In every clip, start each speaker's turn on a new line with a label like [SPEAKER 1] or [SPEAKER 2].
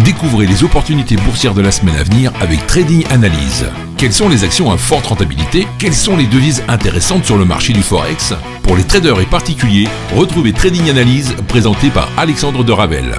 [SPEAKER 1] Découvrez les opportunités boursières de la semaine à venir avec Trading Analyse. Quelles sont les actions à forte rentabilité? Quelles sont les devises intéressantes sur le marché du Forex? Pour les traders et particuliers, retrouvez Trading Analyse présenté par Alexandre de Ravel.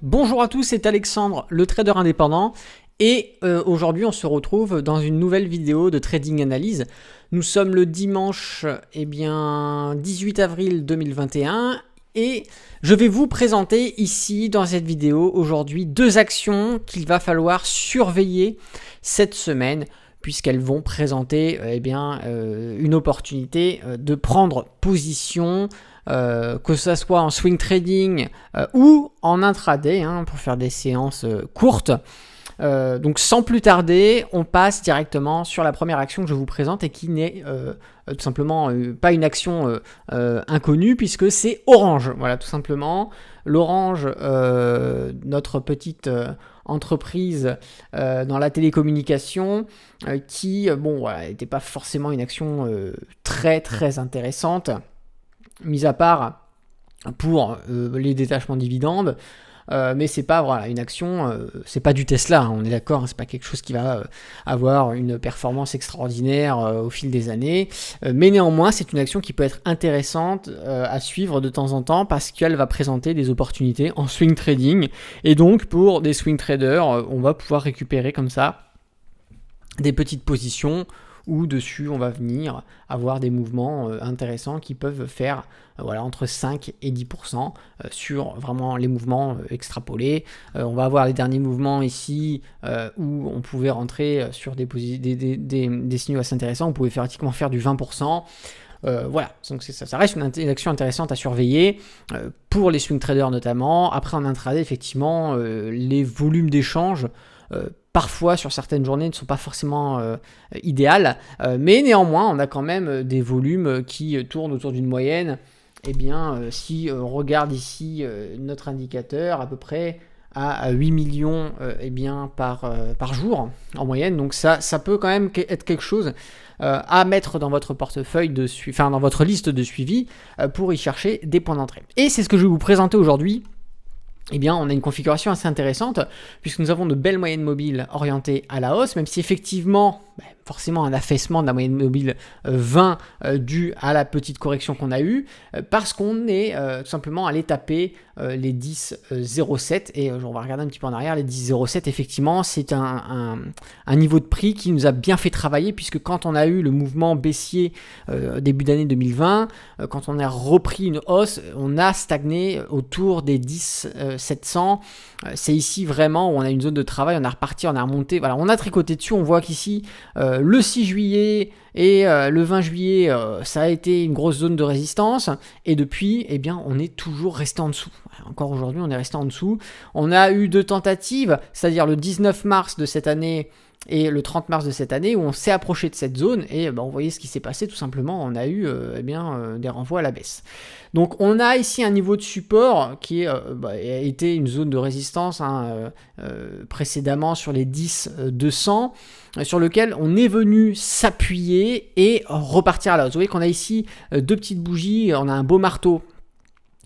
[SPEAKER 2] Bonjour à tous, c'est Alexandre, le trader indépendant. Et aujourd'hui, on se retrouve dans une nouvelle vidéo de Trading Analyse. Nous sommes le dimanche 18 avril 2021 et je vais vous présenter ici dans cette vidéo aujourd'hui deux actions qu'il va falloir surveiller cette semaine puisqu'elles vont présenter une opportunité de prendre position, que ce soit en swing trading ou en intraday pour faire des séances courtes. Donc sans plus tarder, on passe directement sur la première action que je vous présente et qui n'est tout simplement pas une action inconnue puisque c'est Orange. Voilà, tout simplement. L'Orange, notre petite entreprise dans la télécommunication qui, n'était pas forcément une action très intéressante, mis à part pour les détachements de dividendes. Mais c'est pas une action, c'est pas du Tesla, on est d'accord, c'est pas quelque chose qui va avoir une performance extraordinaire au fil des années, mais néanmoins c'est une action qui peut être intéressante à suivre de temps en temps parce qu'elle va présenter des opportunités en swing trading et donc pour des swing traders on va pouvoir récupérer comme ça des petites positions où dessus on va venir avoir des mouvements intéressants qui peuvent faire entre 5 et 10% sur vraiment les mouvements extrapolés. On va avoir les derniers mouvements ici où on pouvait rentrer sur des signaux assez intéressants, on pouvait pratiquement faire du 20%. Donc ça reste une action intéressante à surveiller pour les swing traders notamment. Après en intraday, effectivement, les volumes d'échange parfois sur certaines journées ne sont pas forcément idéales, mais néanmoins on a quand même des volumes qui tournent autour d'une moyenne. Si on regarde ici notre indicateur à peu près à 8 millions par jour en moyenne, donc ça peut quand même être quelque chose à mettre dans votre portefeuille dans votre liste de suivi pour y chercher des points d'entrée. Et c'est ce que je vais vous présenter aujourd'hui. On a une configuration assez intéressante puisque nous avons de belles moyennes mobiles orientées à la hausse, même si effectivement, forcément un affaissement de la moyenne mobile 20 dû à la petite correction qu'on a eue, parce qu'on est tout simplement allé taper les 10,07 et on va regarder un petit peu en arrière, les 10,07 effectivement c'est un niveau de prix qui nous a bien fait travailler puisque quand on a eu le mouvement baissier début d'année 2020, quand on a repris une hausse, on a stagné autour des 10,700. C'est ici vraiment où on a une zone de travail, on a reparti, on a remonté, on a tricoté dessus, on voit qu'ici le 6 juillet et le 20 juillet ça a été une grosse zone de résistance et depuis on est toujours resté en dessous. Encore aujourd'hui on est resté en dessous. On a eu deux tentatives, c'est-à-dire le 19 mars de cette année et le 30 mars de cette année où on s'est approché de cette zone et vous voyez ce qui s'est passé tout simplement, on a eu des renvois à la baisse. Donc on a ici un niveau de support qui a été une zone de résistance précédemment sur les 10-200 sur lequel on est venu s'appuyer et repartir à la hausse. Vous voyez qu'on a ici deux petites bougies, on a un beau marteau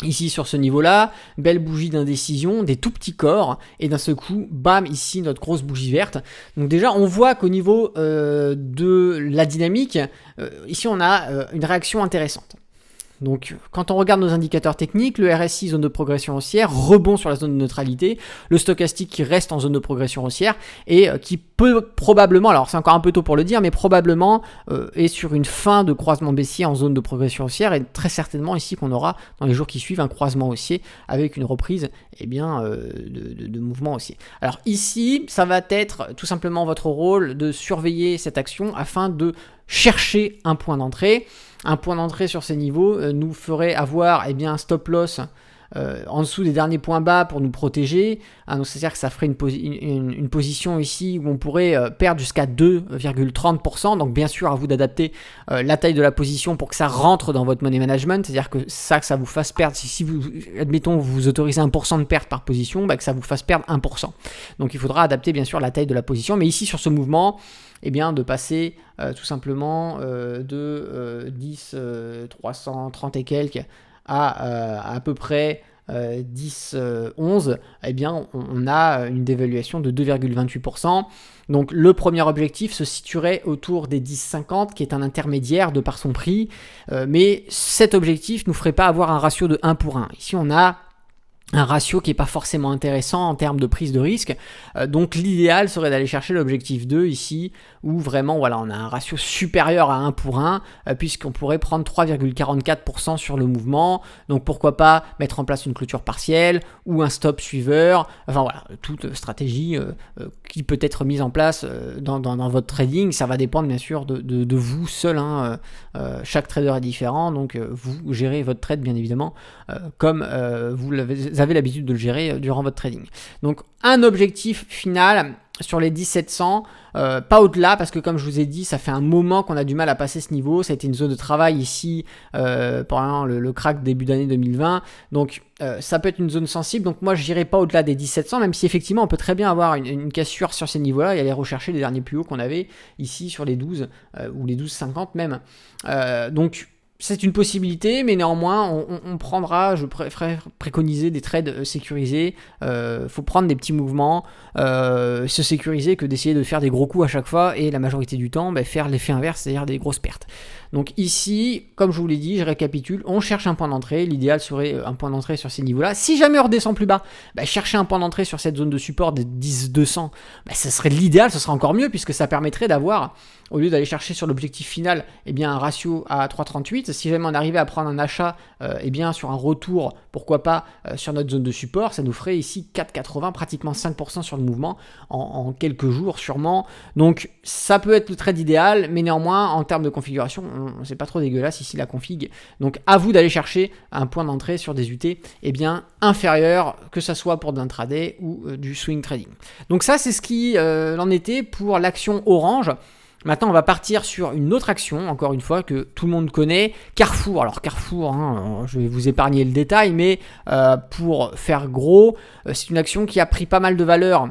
[SPEAKER 2] ici sur ce niveau-là, belle bougie d'indécision, des tout petits corps, et d'un seul coup, bam, ici notre grosse bougie verte. Donc déjà, on voit qu'au niveau de la dynamique, ici on a une réaction intéressante. Donc quand on regarde nos indicateurs techniques, le RSI zone de progression haussière, rebond sur la zone de neutralité, le stochastique qui reste en zone de progression haussière et qui peut probablement, alors c'est encore un peu tôt pour le dire, mais probablement est sur une fin de croisement baissier en zone de progression haussière et très certainement ici qu'on aura dans les jours qui suivent un croisement haussier avec une reprise de mouvement haussier. Alors ici, ça va être tout simplement votre rôle de surveiller cette action afin de chercher un point d'entrée. Un point d'entrée sur ces niveaux nous ferait avoir un stop loss en dessous des derniers points bas pour nous protéger. Donc c'est-à-dire que ça ferait une position ici où on pourrait perdre jusqu'à 2,30%. Donc bien sûr à vous d'adapter la taille de la position pour que ça rentre dans votre money management. C'est-à-dire que ça vous fasse perdre. Si vous, admettons, vous autorisez 1% de perte par position, que ça vous fasse perdre 1%. Donc il faudra adapter bien sûr la taille de la position. Mais ici sur ce mouvement, de passer tout simplement de 10, 330 et quelques à peu près 10, 11, eh bien on a une dévaluation de 2,28%. Donc le premier objectif se situerait autour des 10,50 qui est un intermédiaire de par son prix, mais cet objectif ne nous ferait pas avoir un ratio de 1 pour 1. Ici on a un ratio qui n'est pas forcément intéressant en termes de prise de risque. Donc l'idéal serait d'aller chercher l'objectif 2 ici, où vraiment voilà, on a un ratio supérieur à 1 pour 1, puisqu'on pourrait prendre 3,44% sur le mouvement. Donc pourquoi pas mettre en place une clôture partielle ou un stop suiveur. Enfin voilà, toute stratégie qui peut être mise en place dans votre trading. Ça va dépendre bien sûr de vous seul. Chaque trader est différent, donc vous gérez votre trade bien évidemment comme vous avez l'habitude de le gérer durant votre trading. Donc un objectif final sur les 1700, pas au-delà, parce que comme je vous ai dit, ça fait un moment qu'on a du mal à passer ce niveau. Ça a été une zone de travail ici pendant le crack début d'année 2020. Donc ça peut être une zone sensible. Donc moi je n'irai pas au-delà des 1700, même si effectivement on peut très bien avoir une cassure sur ces niveaux-là et aller rechercher les derniers plus hauts qu'on avait ici sur les 12 ou les 12,50 même. Donc c'est une possibilité, mais néanmoins, on prendra, je préfère préconiser des trades sécurisés. Faut prendre des petits mouvements, se sécuriser que d'essayer de faire des gros coups à chaque fois et la majorité du temps, faire l'effet inverse, c'est-à-dire des grosses pertes. Donc ici, comme je vous l'ai dit, je récapitule, on cherche un point d'entrée. L'idéal serait un point d'entrée sur ces niveaux-là. Si jamais on redescend plus bas, chercher un point d'entrée sur cette zone de support des 10-200, ça serait l'idéal, ce serait encore mieux puisque ça permettrait d'avoir, au lieu d'aller chercher sur l'objectif final, un ratio à 3,38. Si jamais on arrivait à prendre un achat, sur un retour, pourquoi pas sur notre zone de support, ça nous ferait ici 4,80, pratiquement 5% sur le mouvement en quelques jours sûrement. Donc ça peut être le trade idéal, mais néanmoins en termes de configuration, c'est pas trop dégueulasse ici la config. Donc à vous d'aller chercher un point d'entrée sur des UT inférieur, que ça soit pour de l'intraday ou du swing trading. Donc ça c'est ce qui en était pour l'action Orange. Maintenant, on va partir sur une autre action, encore une fois, que tout le monde connaît, Carrefour. Alors Carrefour, je vais vous épargner le détail, mais pour faire gros, c'est une action qui a pris pas mal de valeur.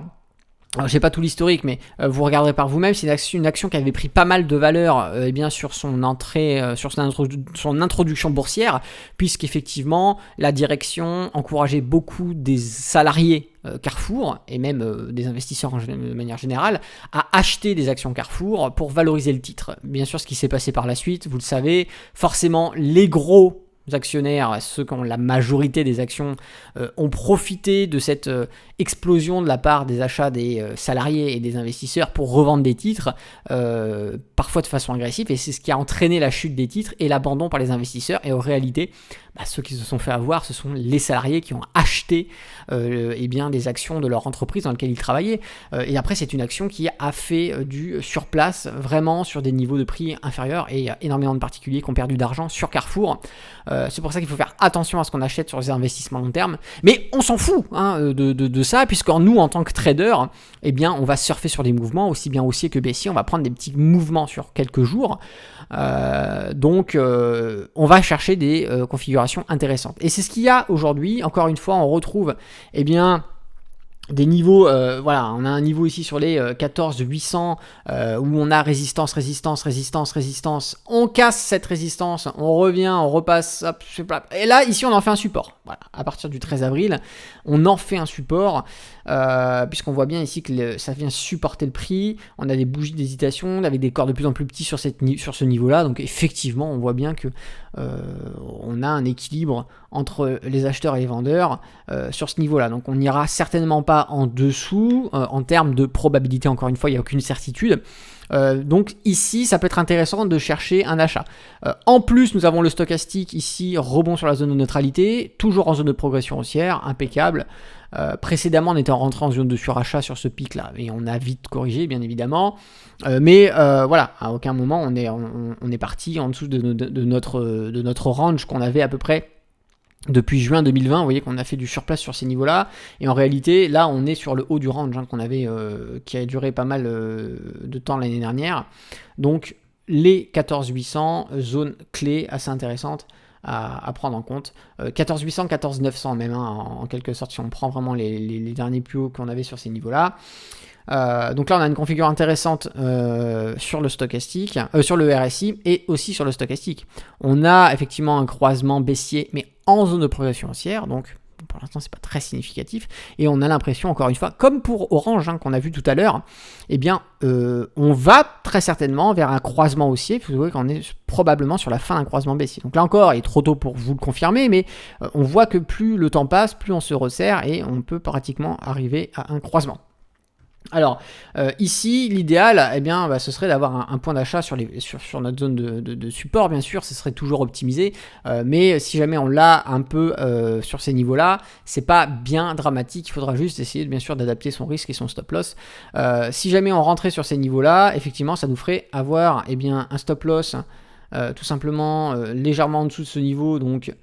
[SPEAKER 2] Alors, j'ai pas tout l'historique, mais vous regarderez par vous-même. C'est une action qui avait pris pas mal de valeur sur son entrée, sur son introduction boursière, puisqu'effectivement, la direction encourageait beaucoup des salariés Carrefour et même des investisseurs de manière générale à acheter des actions Carrefour pour valoriser le titre. Bien sûr, ce qui s'est passé par la suite, vous le savez, forcément, les gros actionnaires, ceux qui ont la majorité des actions, ont profité de cette explosion de la part des achats des salariés et des investisseurs pour revendre des titres, parfois de façon agressive, et c'est ce qui a entraîné la chute des titres et l'abandon par les investisseurs. Et en réalité, ceux qui se sont fait avoir, ce sont les salariés qui ont acheté des actions de leur entreprise dans laquelle ils travaillaient. Et après, c'est une action qui a fait du surplace, vraiment sur des niveaux de prix inférieurs, et il y a énormément de particuliers qui ont perdu d'argent sur Carrefour. C'est pour ça qu'il faut faire attention à ce qu'on achète sur les investissements long terme. Mais on s'en fout de ça, puisque nous, en tant que trader, on va surfer sur des mouvements, aussi bien haussiers que baissiers. On va prendre des petits mouvements sur quelques jours. Donc, on va chercher des configurations intéressantes. Et c'est ce qu'il y a aujourd'hui. Encore une fois, on retrouve des niveaux, on a un niveau ici sur les 14 800 où on a résistance, on casse cette résistance, on revient, on repasse, hop, et là ici on en fait un support. Voilà, à partir du 13 avril, on en fait un support puisqu'on voit bien ici que ça vient supporter le prix. On a des bougies d'hésitation avec des corps de plus en plus petits sur ce niveau-là. Donc effectivement, on voit bien que on a un équilibre entre les acheteurs et les vendeurs sur ce niveau-là. Donc on n'ira certainement pas en dessous en termes de probabilité. Encore une fois, il n'y a aucune certitude. Donc ici, ça peut être intéressant de chercher un achat. En plus, nous avons le stochastique ici, rebond sur la zone de neutralité, toujours en zone de progression haussière, impeccable. Précédemment, on était rentré en zone de surachat sur ce pic-là, et on a vite corrigé, bien évidemment. Mais à aucun moment on est parti en dessous de notre range qu'on avait à peu près depuis juin 2020. Vous voyez qu'on a fait du surplace sur ces niveaux-là, et en réalité, là, on est sur le haut du range qu'on avait, qui a duré pas mal de temps l'année dernière. Donc, les 14 800, zone clé assez intéressante à prendre en compte. 14 800, 14 900 même, en quelque sorte, si on prend vraiment les derniers plus hauts qu'on avait sur ces niveaux-là. Donc là, on a une configuration intéressante sur le stochastique, sur le RSI et aussi sur le stochastique. On a effectivement un croisement baissier, mais en zone de progression haussière, donc pour l'instant c'est pas très significatif, et on a l'impression, encore une fois, comme pour Orange qu'on a vu tout à l'heure, eh bien on va très certainement vers un croisement haussier. Vous voyez qu'on est probablement sur la fin d'un croisement baissier. Donc là encore, il est trop tôt pour vous le confirmer, mais on voit que plus le temps passe, plus on se resserre et on peut pratiquement arriver à un croisement. Alors ici l'idéal ce serait d'avoir un point d'achat sur notre zone de support, bien sûr, ce serait toujours optimisé, mais si jamais on l'a un peu sur ces niveaux là, c'est pas bien dramatique, il faudra juste essayer bien sûr d'adapter son risque et son stop loss. Si jamais on rentrait sur ces niveaux là, effectivement ça nous ferait avoir un stop loss tout simplement légèrement en dessous de ce niveau, donc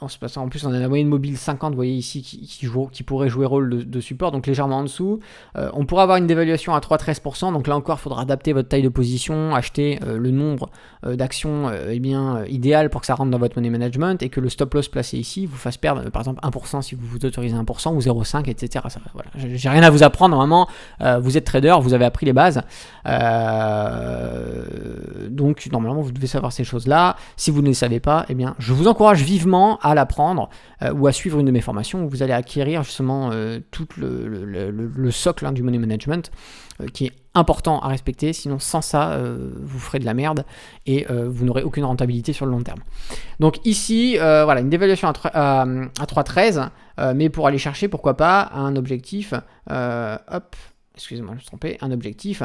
[SPEAKER 2] en se passant, en plus on a la moyenne mobile 50, vous voyez ici, qui pourrait jouer rôle de support, donc légèrement en dessous. On pourra avoir une dévaluation à 3,13%, donc là encore il faudra adapter votre taille de position, acheter le nombre d'actions idéal pour que ça rentre dans votre money management, et que le stop loss placé ici vous fasse perdre par exemple 1% si vous vous autorisez 1%, ou 0,5, etc. Ça, voilà. J'ai rien à vous apprendre, normalement vous êtes trader, vous avez appris les bases, donc normalement vous devez savoir ces choses là. Si vous ne les savez pas, je vous encourage vivement à l'apprendre ou à suivre une de mes formations où vous allez acquérir justement tout le socle du money management qui est important à respecter, sinon sans ça vous ferez de la merde et vous n'aurez aucune rentabilité sur le long terme. Donc ici une dévaluation à 3,13, mais pour aller chercher pourquoi pas un objectif excusez-moi, je me suis trompé, un objectif,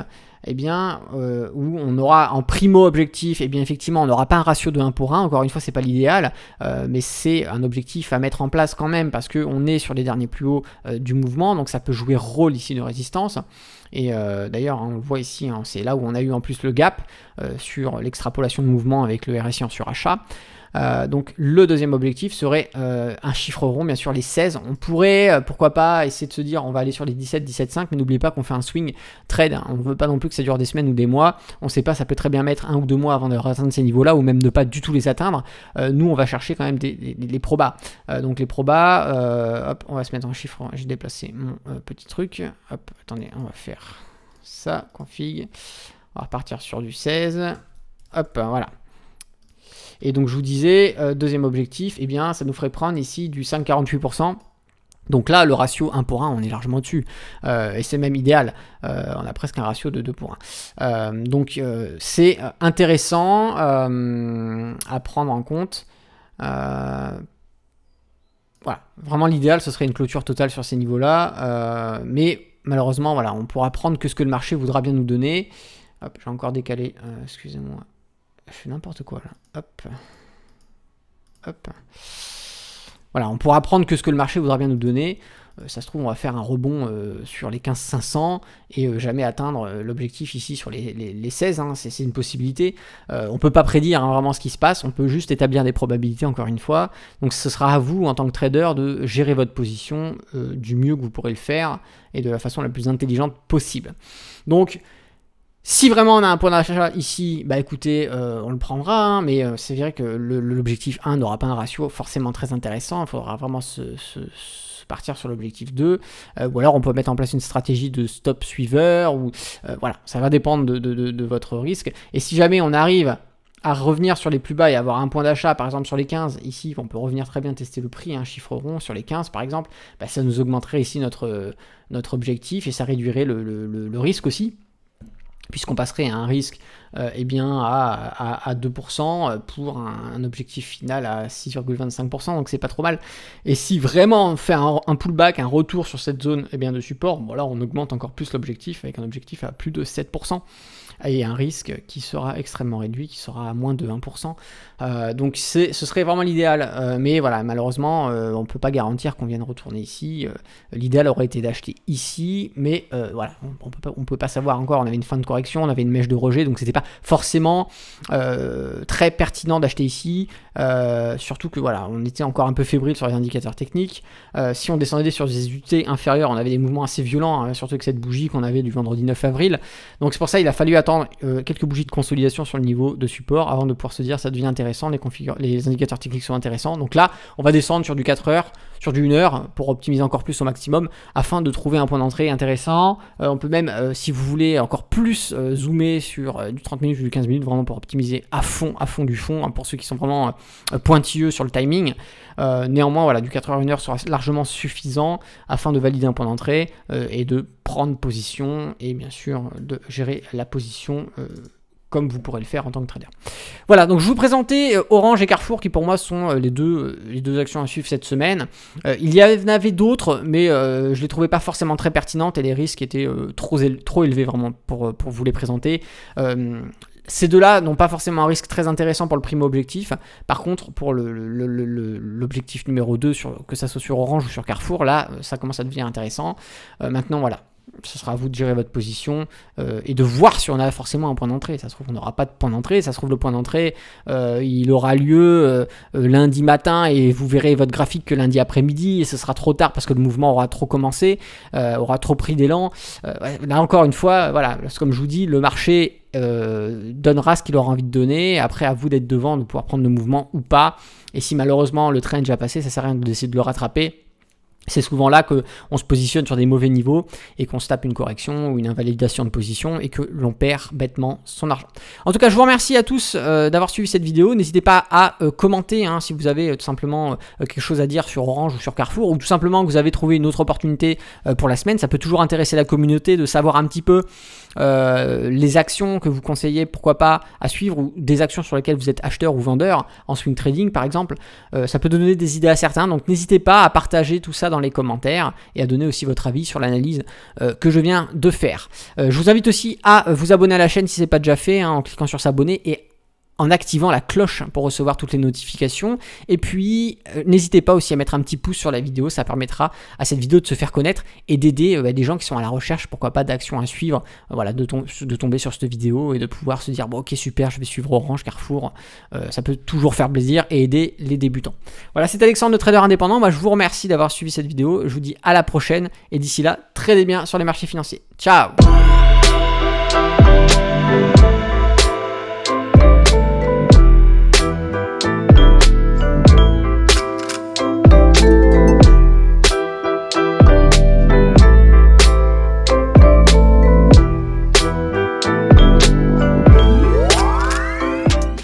[SPEAKER 2] où on aura en primo objectif, effectivement, on n'aura pas un ratio de 1 pour 1, encore une fois, c'est pas l'idéal, mais c'est un objectif à mettre en place quand même, parce qu'on est sur les derniers plus hauts du mouvement, donc ça peut jouer rôle ici de résistance. Et d'ailleurs, on le voit ici, c'est là où on a eu en plus le gap sur l'extrapolation de mouvement avec le RSI en surachat. Donc le deuxième objectif serait un chiffre rond, bien sûr les 16. On pourrait pourquoi pas essayer de se dire on va aller sur les 17, 17,5, mais n'oubliez pas qu'on fait un swing trade, on ne veut pas non plus que ça dure des semaines ou des mois, on ne sait pas, ça peut très bien mettre 1 ou 2 mois avant de atteindre ces niveaux là, ou même ne pas du tout les atteindre. Nous on va chercher quand même les probas, donc les probas, on va se mettre en chiffre, j'ai déplacé mon petit truc, attendez, on va faire ça, config, on va repartir sur du 16, voilà. Et donc je vous disais, deuxième objectif, ça nous ferait prendre ici du 5,48%. Donc là, le ratio 1 pour 1, on est largement dessus. Et c'est même idéal. On a presque un ratio de 2 pour 1. Donc c'est intéressant à prendre en compte. Voilà, vraiment l'idéal, ce serait une clôture totale sur ces niveaux-là. Mais malheureusement, voilà, on pourra prendre que ce que le marché voudra bien nous donner. Hop, j'ai encore décalé, excusez-moi. Je fais n'importe quoi là. Hop. Voilà, on pourra prendre que ce que le marché voudra bien nous donner. Ça se trouve, on va faire un rebond sur les 15 500 et jamais atteindre l'objectif ici sur les 16. C'est une possibilité. On ne peut pas prédire vraiment ce qui se passe. On peut juste établir des probabilités, encore une fois. Donc ce sera à vous, en tant que trader, de gérer votre position du mieux que vous pourrez le faire et de la façon la plus intelligente possible. Donc, si vraiment on a un point d'achat ici, écoutez, on le prendra, mais c'est vrai que l'objectif 1 n'aura pas un ratio forcément très intéressant, il faudra vraiment se partir sur l'objectif 2, ou alors on peut mettre en place une stratégie de stop suiveur, ou voilà, ça va dépendre de votre risque, et si jamais on arrive à revenir sur les plus bas et avoir un point d'achat, par exemple sur les 15, ici on peut revenir très bien tester le prix, un chiffre rond sur les 15 par exemple, ça nous augmenterait ici notre objectif, et ça réduirait le risque aussi, puisqu'on passerait à un risque à 2% pour un objectif final à 6,25%, donc c'est pas trop mal. Et si vraiment on fait un pullback, un retour sur cette zone de support, là on augmente encore plus l'objectif avec un objectif à plus de 7%. Et un risque qui sera extrêmement réduit, qui sera à moins de 1%. Donc ce serait vraiment l'idéal. Mais voilà, malheureusement, on ne peut pas garantir qu'on vienne retourner ici. L'idéal aurait été d'acheter ici, mais voilà, on peut pas savoir encore. On avait une fin de correction, on avait une mèche de rejet, donc c'était pas forcément très pertinent d'acheter ici. Surtout que voilà, on était encore un peu fébrile sur les indicateurs techniques. Si on descendait sur des UT inférieures, on avait des mouvements assez violents, surtout avec cette bougie qu'on avait du vendredi 9 avril. Donc c'est pour ça qu'il a fallu attendre attendre quelques bougies de consolidation sur le niveau de support avant de pouvoir se dire ça devient intéressant, les indicateurs techniques sont intéressants. Donc là, on va descendre sur du 4 heures, sur du 1 heure pour optimiser encore plus au maximum afin de trouver un point d'entrée intéressant. On peut même, si vous voulez encore plus zoomer sur du 30 minutes ou du 15 minutes, vraiment pour optimiser à fond du fond, hein, pour ceux qui sont vraiment pointilleux sur le timing. Néanmoins, voilà, du 4 heures 1 heure sera largement suffisant afin de valider un point d'entrée et de prendre position et bien sûr de gérer la position comme vous pourrez le faire en tant que trader. Voilà, donc je vous présentais Orange et Carrefour qui pour moi sont les deux actions à suivre cette semaine. Il y en avait d'autres, mais je les trouvais pas forcément très pertinentes et les risques étaient trop élevés vraiment pour vous les présenter. Ces deux-là n'ont pas forcément un risque très intéressant pour le primo-objectif. Par contre, pour l'objectif numéro 2, que ça soit sur Orange ou sur Carrefour, là, ça commence à devenir intéressant. Maintenant, voilà. Ce sera à vous de gérer votre position et de voir si on a forcément un point d'entrée. Ça se trouve, on n'aura pas de point d'entrée. Ça se trouve, le point d'entrée, il aura lieu lundi matin et vous verrez votre graphique que lundi après-midi et ce sera trop tard parce que le mouvement aura trop commencé, aura trop pris d'élan. Là, encore une fois, voilà, comme je vous dis, le marché donnera ce qu'il aura envie de donner. Après, à vous d'être devant, de pouvoir prendre le mouvement ou pas. Et si malheureusement le train est déjà passé, ça ne sert à rien d'essayer de le rattraper. C'est souvent là qu'on se positionne sur des mauvais niveaux et qu'on se tape une correction ou une invalidation de position et que l'on perd bêtement son argent. En tout cas, je vous remercie à tous d'avoir suivi cette vidéo. N'hésitez pas à commenter si vous avez tout simplement quelque chose à dire sur Orange ou sur Carrefour ou tout simplement que vous avez trouvé une autre opportunité pour la semaine. Ça peut toujours intéresser la communauté de savoir un petit peu les actions que vous conseillez, pourquoi pas, à suivre ou des actions sur lesquelles vous êtes acheteur ou vendeur en swing trading par exemple. Ça peut donner des idées à certains, donc n'hésitez pas à partager tout ça dans les commentaires et à donner aussi votre avis sur l'analyse que je viens de faire. Je vous invite aussi à vous abonner à la chaîne si ce n'est pas déjà fait, en cliquant sur s'abonner et en activant la cloche pour recevoir toutes les notifications. Et puis, n'hésitez pas aussi à mettre un petit pouce sur la vidéo, ça permettra à cette vidéo de se faire connaître et d'aider des gens qui sont à la recherche, pourquoi pas, d'actions à suivre, voilà, de tomber sur cette vidéo et de pouvoir se dire, bon ok super, je vais suivre Orange, Carrefour, ça peut toujours faire plaisir et aider les débutants. Voilà, c'est Alexandre de Trader Indépendant, moi je vous remercie d'avoir suivi cette vidéo, je vous dis à la prochaine et d'ici là, tradez bien sur les marchés financiers. Ciao!